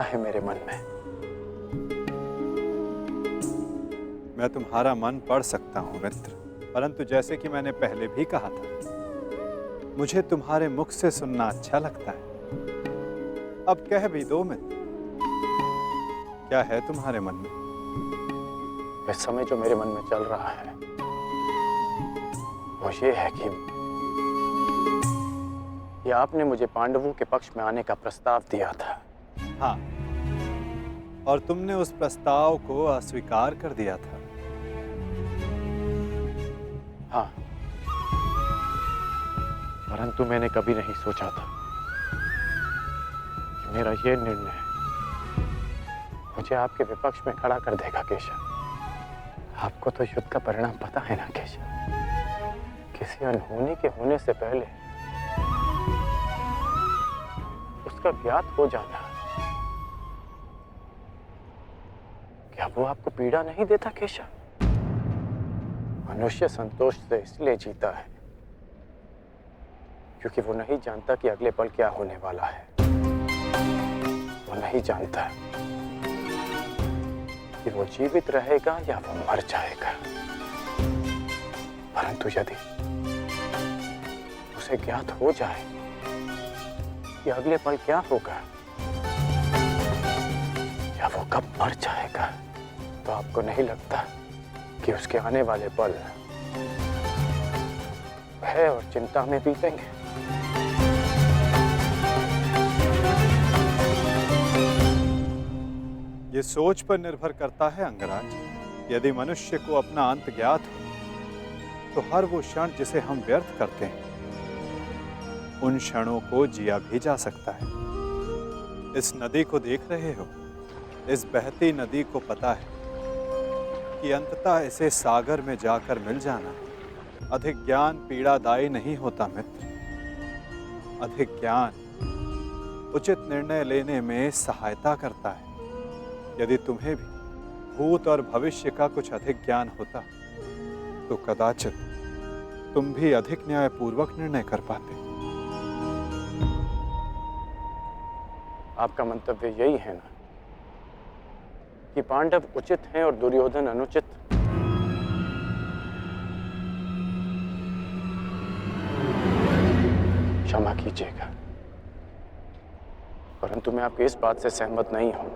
है मेरे मन में। मैं तुम्हारा मन पढ़ सकता हूं मित्र, परंतु जैसे कि मैंने पहले भी कहा था, मुझे तुम्हारे मुख से सुनना अच्छा लगता है। अब कह भी दो मित्र, क्या है तुम्हारे मन में? इस समय जो मेरे मन में चल रहा है वो ये है कि आपने मुझे पांडवों के पक्ष में आने का प्रस्ताव दिया था। हाँ, और तुमने उस प्रस्ताव को अस्वीकार कर दिया था। हाँ, परंतु मैंने कभी नहीं सोचा था कि मेरा यह निर्णय मुझे आपके विपक्ष में खड़ा कर देगा केशव। आपको तो युद्ध का परिणाम पता है ना केशव। किसी अनहोनी के होने से पहले उसका ज्ञात हो जाना, क्या वो आपको पीड़ा नहीं देता केशव? मनुष्य संतोष से इसलिए जीता है क्योंकि वो नहीं जानता कि अगले पल क्या होने वाला है। वो नहीं जानता कि वो जीवित रहेगा या वो मर जाएगा। परंतु यदि उसे ज्ञात हो जाए कि अगले पल क्या होगा या वो कब मर जाएगा, तो आपको नहीं लगता कि उसके आने वाले पल भय और चिंता में बीतेंगे? ये सोच पर निर्भर करता है अंगराज। यदि मनुष्य को अपना अंत ज्ञात हो तो हर वो क्षण जिसे हम व्यर्थ करते हैं, उन क्षणों को जिया भी जा सकता है। इस नदी को देख रहे हो? इस बहती नदी को पता है कि अंततः इसे सागर में जाकर मिल जाना। अधिक ज्ञान पीड़ादायी नहीं होता मित्र। अधिक ज्ञान उचित निर्णय लेने में सहायता करता है। यदि तुम्हें भी भूत और भविष्य का कुछ अधिक ज्ञान होता तो कदाचित तुम भी अधिक न्यायपूर्वक निर्णय कर पाते। आपका मंतव्य यही है ना कि पांडव उचित हैं और दुर्योधन अनुचित? क्षमा कीजिएगा, परंतु मैं आपकी इस बात से सहमत नहीं हूं।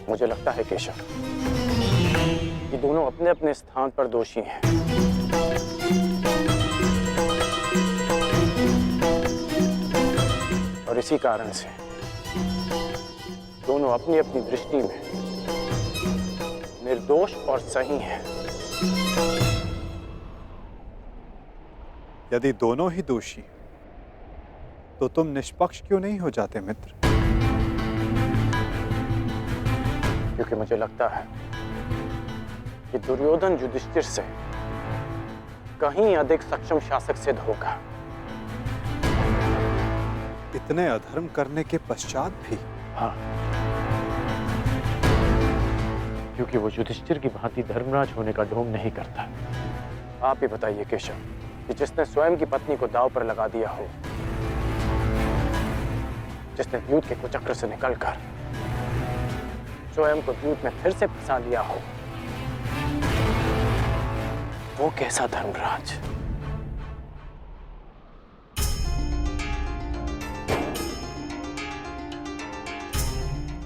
मुझे लगता है केशव कि दोनों अपने अपने स्थान पर दोषी हैं। और इसी कारण से दोनों अपनी अपनी दृष्टि में निर्दोष और सही हैं। यदि दोनों ही दोषी तो तुम निष्पक्ष क्यों नहीं हो जाते मित्र? क्योंकि मुझे लगता है कि दुर्योधन युधिष्ठिर से कहीं अधिक सक्षम शासक सिद्ध होगा। इतने अधर्म करने के पश्चात भी? हाँ, क्योंकि वो युधिष्ठिर की भांति धर्मराज होने का ढोंग नहीं करता। आप ही बताइए केशव कि जिसने स्वयं की पत्नी को दांव पर लगा दिया हो, जिसने द्यूत के कुचक्र से निकलकर स्वयं को द्यूत में फिर से फंसा लिया हो, वो कैसा धर्मराज?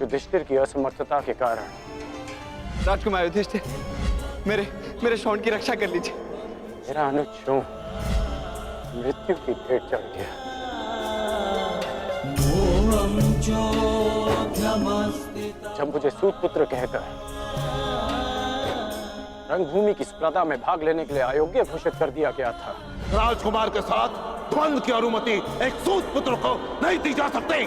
युधिष्ठिर की असमर्थता के कारण। राजकुमार युधिष्ठिर, मेरे शौंड की रक्षा कर लीजिए। मेरा अनुज क्यों मृत्यु की भेंट चढ़ गया? जब मुझे सूतपुत्र कहकर रंगभूमि की स्पर्धा में भाग लेने के लिए अयोग्य घोषित कर दिया गया था, राजकुमार के साथ द्वंद्व की अनुमति एक सूतपुत्र को नहीं दी जा सकती।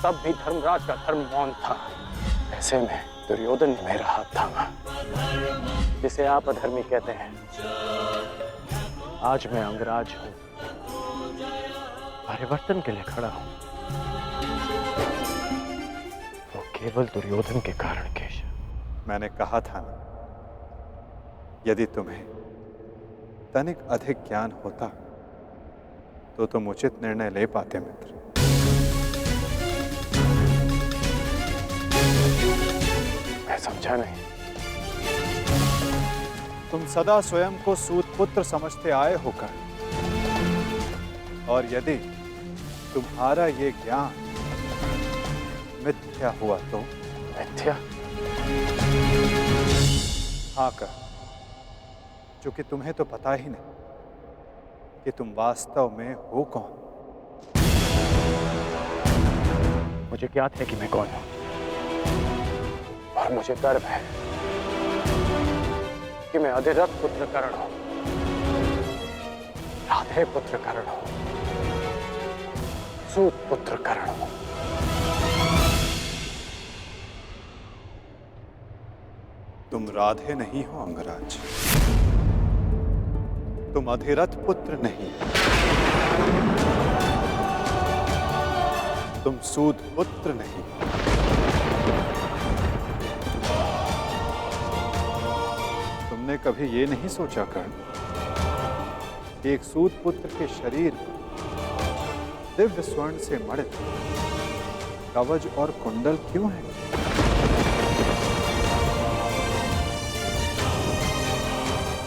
तब भी धर्मराज का धर्म मौन था। ऐसे में दुर्योधन ने मेरा हाथ थामा, जिसे आप अधर्मी कहते हैं। आज मैं अंगराज हूं, परिवर्तन के लिए खड़ा हूं। वो केवल दुर्योधन के कारण केशव। मैंने कहा था ना, यदि तुम्हें तनिक अधिक ज्ञान होता तो तुम उचित निर्णय ले पाते मित्र। मैं समझा नहीं। तुम सदा स्वयं को सूत पुत्र समझते आए होकर, और यदि तुम्हारा ये ज्ञान मिथ्या हुआ तो? मिथ्या? हाँ कर, क्योंकि तुम्हें तो पता ही नहीं कि तुम वास्तव में हो कौन। मुझे ज्ञात है कि मैं कौन हूं, और मुझे गर्व है कि मैं अधिरथ पुत्र कर्ण हूं, राधे पुत्र कर्ण हूं, सूत पुत्र कर्ण हूं। तुम राधे नहीं हो अंगराज, तुम अधिरथ पुत्र नहीं, तुम सूत पुत्र नहीं। तुमने कभी ये नहीं सोचा कर्ण कि एक सूत पुत्र के शरीर पर दिव्य स्वर्ण से मड़ित कवच और कुंडल क्यों है?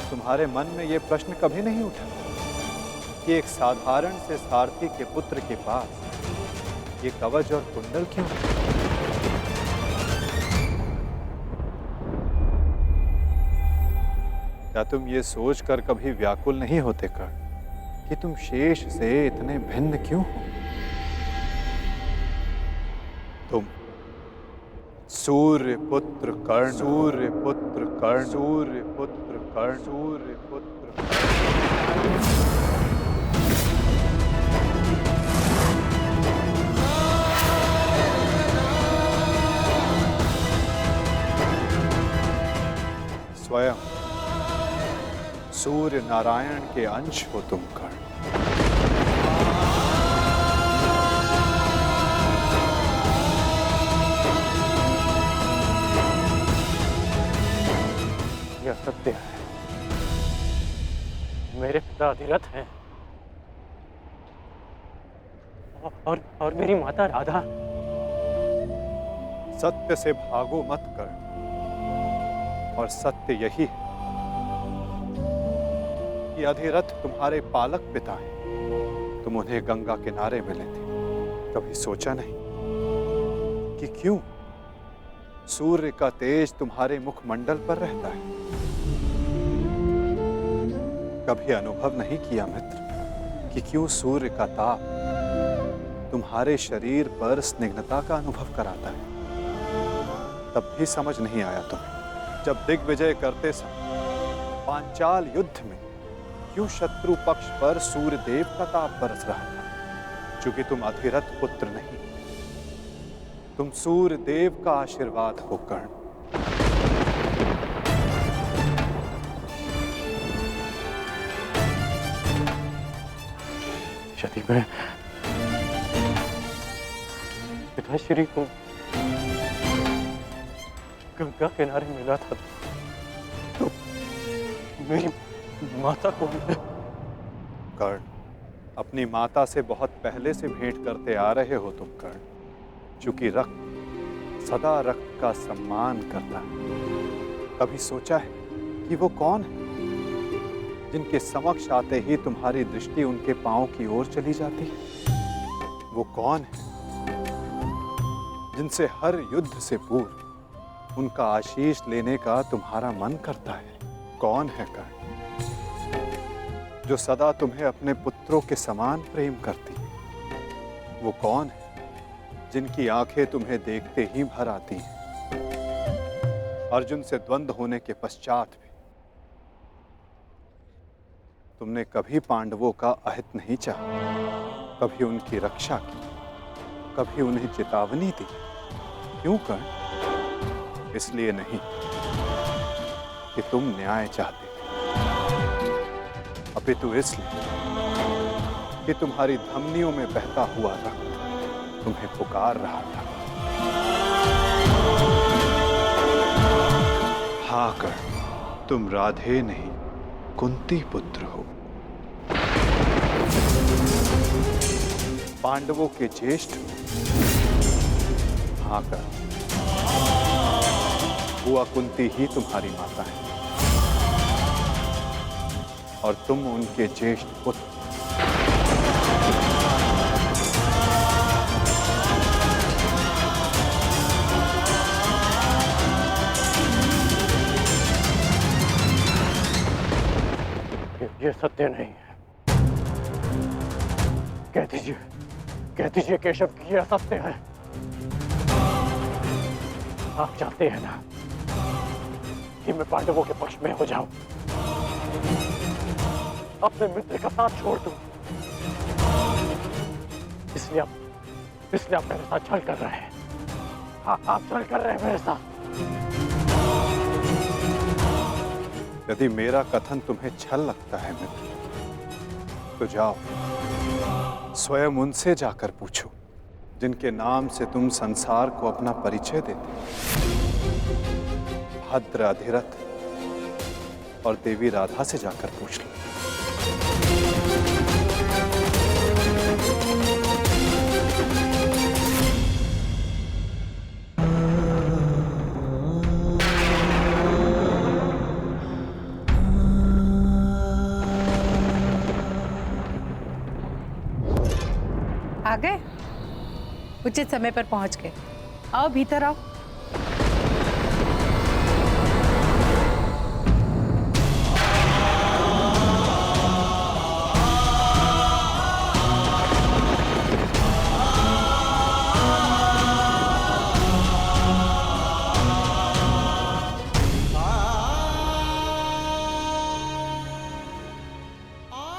तुम्हारे मन में यह प्रश्न कभी नहीं उठा कि एक साधारण से सारथी के पुत्र के पास ये कवच और कुंडल क्यों है? क्या तुम ये सोचकर कभी व्याकुल नहीं होते कर्ण कि तुम शेष से इतने भिन्न क्यों हो? तुम सूर्य पुत्र कर्ण, सूर्य पुत्र कर्ण, सूर्य पुत्र कर्ण, सूर्य पुत्र कर्ण। स्वयं सूर्य नारायण के अंश हो तुम कर्ण। यह सत्य है, मेरे पिता अधिरथ हैं, और मेरी माता राधा। सत्य से भागो मत कर्ण, और सत्य यही है कि अधिरथ तुम्हारे पालक पिता हैं। तुम उन्हें गंगा किनारे मिले थे, कभी सोचा नहीं कि क्यों सूर्य का तेज तुम्हारे मुखमंडल पर रहता है? कभी अनुभव नहीं किया मित्र कि क्यों सूर्य का ताप तुम्हारे शरीर पर स्निग्धता का अनुभव कराता है? तब भी समझ नहीं आया तुम्हें जब दिग्विजय करते समय पांचाल युद्ध में क्यों शत्रु पक्ष पर सूर्य देव का ताप बरस रहा था? क्योंकि तुम अधिरथ पुत्र नहीं, तुम सूर्य देव का आशीर्वाद हो कर्ण। यदि मैं पिताश्री को गंगा किनारे मिला था तो मेरी माता को कर्ण, अपनी माता से बहुत पहले से भेंट करते आ रहे हो तुम कर्ण, क्योंकि रक्त सदा रक्त का सम्मान करता है। कभी सोचा है कि वो कौन है जिनके समक्ष आते ही तुम्हारी दृष्टि उनके पांव की ओर चली जाती है? वो कौन है जिनसे हर युद्ध से पूर्व उनका आशीष लेने का तुम्हारा मन करता है? कौन है कर्ण जो सदा तुम्हें अपने पुत्रों के समान प्रेम करती है? वो कौन है जिनकी आंखें तुम्हें देखते ही भर आती हैं? अर्जुन से द्वंद्व होने के पश्चात भी तुमने कभी पांडवों का अहित नहीं चाहा, कभी उनकी रक्षा की, कभी उन्हें चेतावनी दी। क्यों कर्ण? इसलिए नहीं कि तुम न्याय चाहते, अपितु इसलिए कि तुम्हारी धमनियों में बहता हुआ रक्त तुम्हें पुकार रहा था। हाँ कर्ण, तुम राधे नहीं कुंती पुत्र हो। पांडवों के ज्येष्ठ। हाँ कर्ण, बुआ कुंती ही तुम्हारी माता है और तुम उनके ज्येष्ठ पुत्र। ये सत्य नहीं है। कह दीजिए केशव कि ये असत्य है। आप चाहते हैं ना कि मैं पांडवों के पक्ष में हो जाऊं, अपने मित्र का साथ छोड़ दूं, इसलिए आप मेरे साथ छल कर रहे हैं। हाँ, आप छल कर रहे हैं मेरे साथ। यदि मेरा कथन तुम्हें छल लगता है मित्र, तो जाओ स्वयं उनसे जाकर पूछो जिनके नाम से तुम संसार को अपना परिचय देते हो। भद्र, अधिरथ और देवी राधा से जाकर पूछ लो। आ गए? उचित समय पर पहुंच गए। आओ भीतर आओ।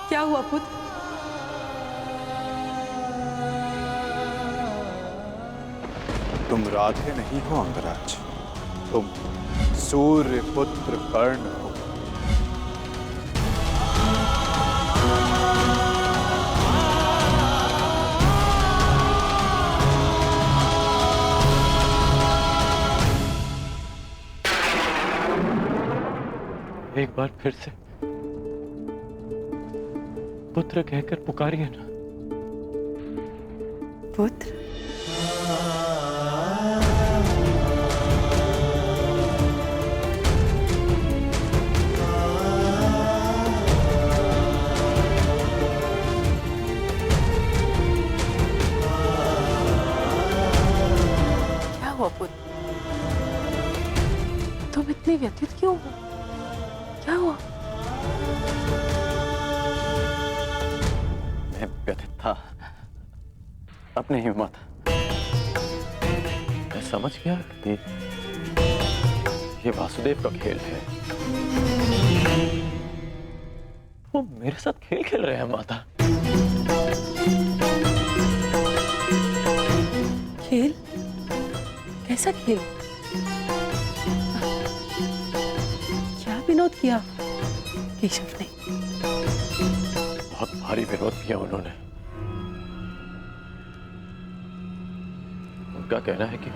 क्या हुआ पुत्र? तुम राधे नहीं हो अंगराज, तुम सूर्य पुत्र कर्ण हो। एक बार फिर से पुत्र कहकर पुकारिए ना। पुत्र? क्या हुआ पुत्र? तुम इतने व्यथित क्यों हो? क्या हुआ? मैं व्यथित था अपनी हिम्मत। मैं समझ गया कि ये वासुदेव का खेल है। वो मेरे साथ खेल खेल रहे हैं माता। खेल? कैसा खेल? क्या विनोद किया केशव ने? बहुत भारी विरोध किया उन्होंने। उनका कहना है कि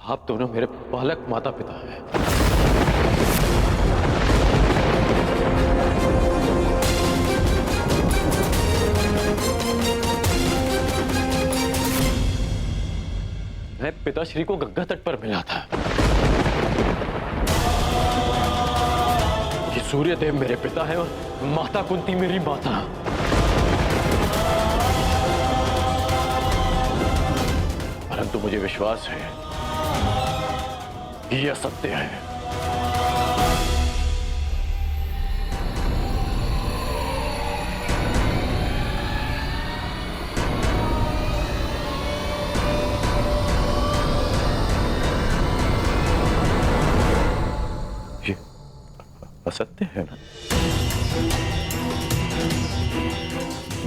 आप दोनों मेरे बालक माता पिता हैं। मैं पिताश्री को गंगा तट पर मिला था। ये सूर्यदेव मेरे पिता है और माता कुंती मेरी माता। परंतु मुझे विश्वास है कि यह सत्य है। ये असत्य है ना?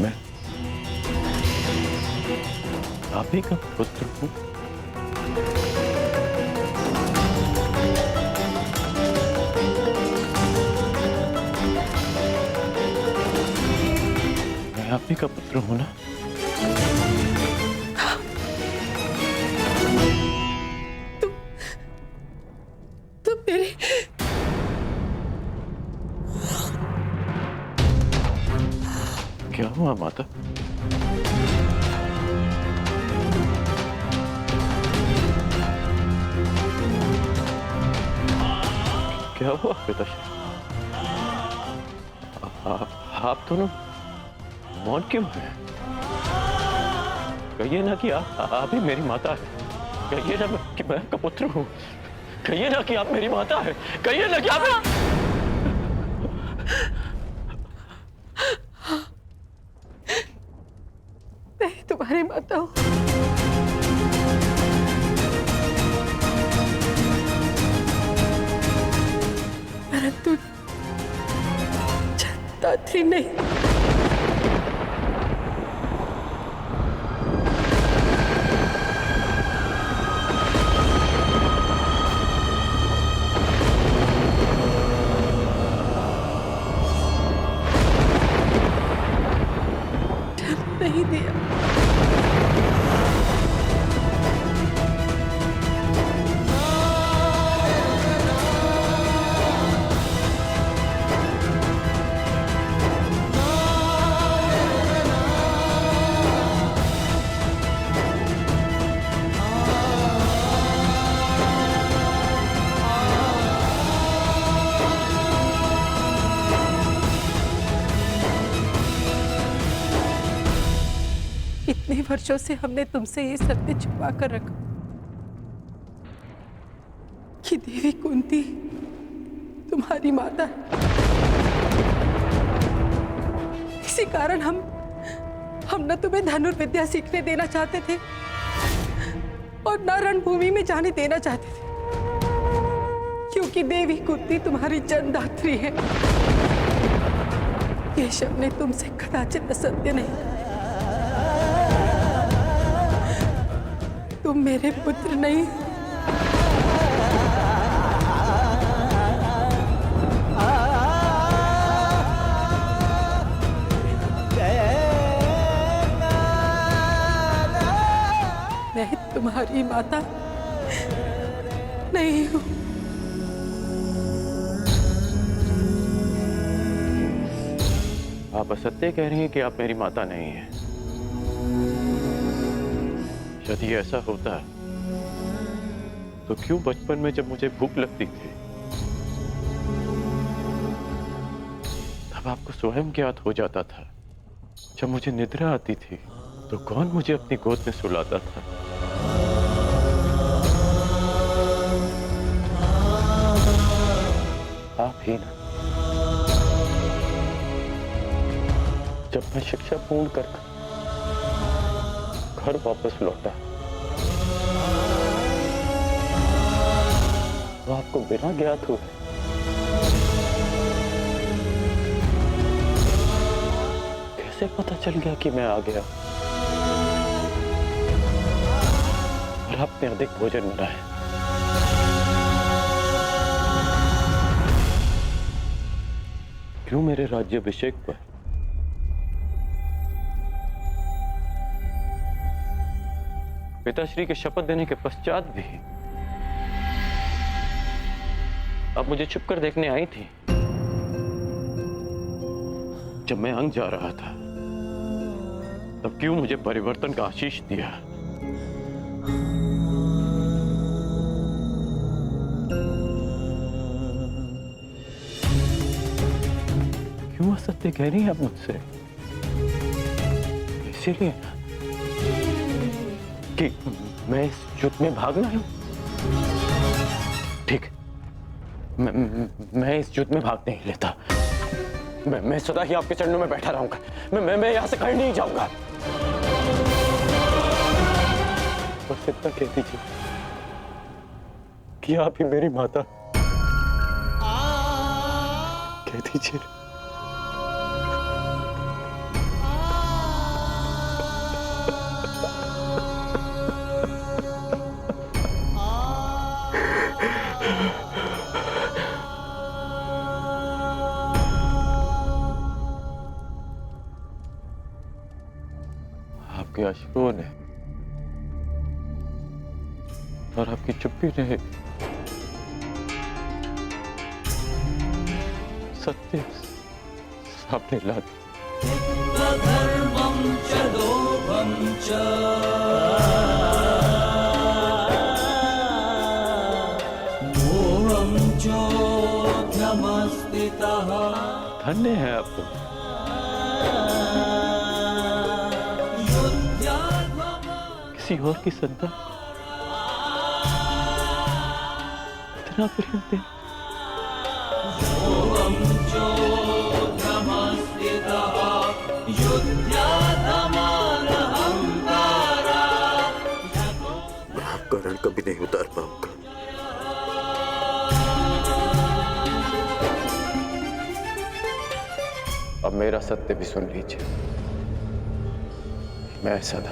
मैं आप ही का पुत्र हूं। मैं आप ही का पुत्र हूं ना? हुआ माता? क्या हुआ पिताश्री? आप दोनों मौन क्यों हैं? कहिए ना कि आप ही मेरी माता है। कहिए ना कि मैं आपका पुत्र हूँ। कहिए ना कि आप मेरी माता है। कहिए ना कि आप मैं तुम्हारी माता हूँ। परंतु दात्री नहीं। नहीं दिया। इतने वर्षों से हमने तुमसे ये सत्य छुपा कर रखा कि देवी कुंती तुम्हारी माता है। इसी कारण हम न तुम्हें धनुर्विद्या सीखने देना चाहते थे और न रणभूमि में जाने देना चाहते थे, क्योंकि देवी कुंती तुम्हारी जन्मदात्री है। केशव ने तुमसे कदाचित असत्य नहीं कहा। तुम मेरे पुत्र नहीं। मैं तुम्हारी माता नहीं हूं। आप असत्य कह रही हैं कि आप मेरी माता नहीं हैं। यदि ऐसा होता तो क्यों बचपन में जब मुझे भूख लगती थी तब आपको स्वयं ज्ञात हो जाता था? जब मुझे निद्रा आती थी तो कौन मुझे अपनी गोद में सुलाता था? आप ही ना। जब मैं शिक्षा पूर्ण कर घर वापस लौटा तो आपको बिना ज्ञात हुए कैसे पता चल गया कि मैं आ गया और आपने अधिक भोजन बनाया? क्यों मेरे राज्याभिषेक पर पिताश्री के शपथ देने के पश्चात भी अब मुझे छुप कर देखने आई थी? जब मैं अंग जा रहा था तब क्यों मुझे परिवर्तन का आशीष दिया? क्यों असत्य कह रही हैं आप मुझसे? इसीलिए कि मैं इस युद्ध में भागना हूं। ठीक, मैं इस युद्ध में भाग नहीं लेता। मैं सदा ही आपके चरणों में बैठा रहूंगा। मैं यहां से कहीं नहीं जाऊंगा। बस इतना कह दीजिए कि आप ही मेरी माता। कह दीजिए। आपके अश्रुओं ने और आपकी चुप्पी ने सत्य सामने ला दिया। धन्य है आप तुम। किसी और की संतान इतना प्रेम दे। मैं आपका ऋण कभी नहीं उतार पाऊंगा। अब मेरा सत्य भी सुन लीजिए। मैं सदा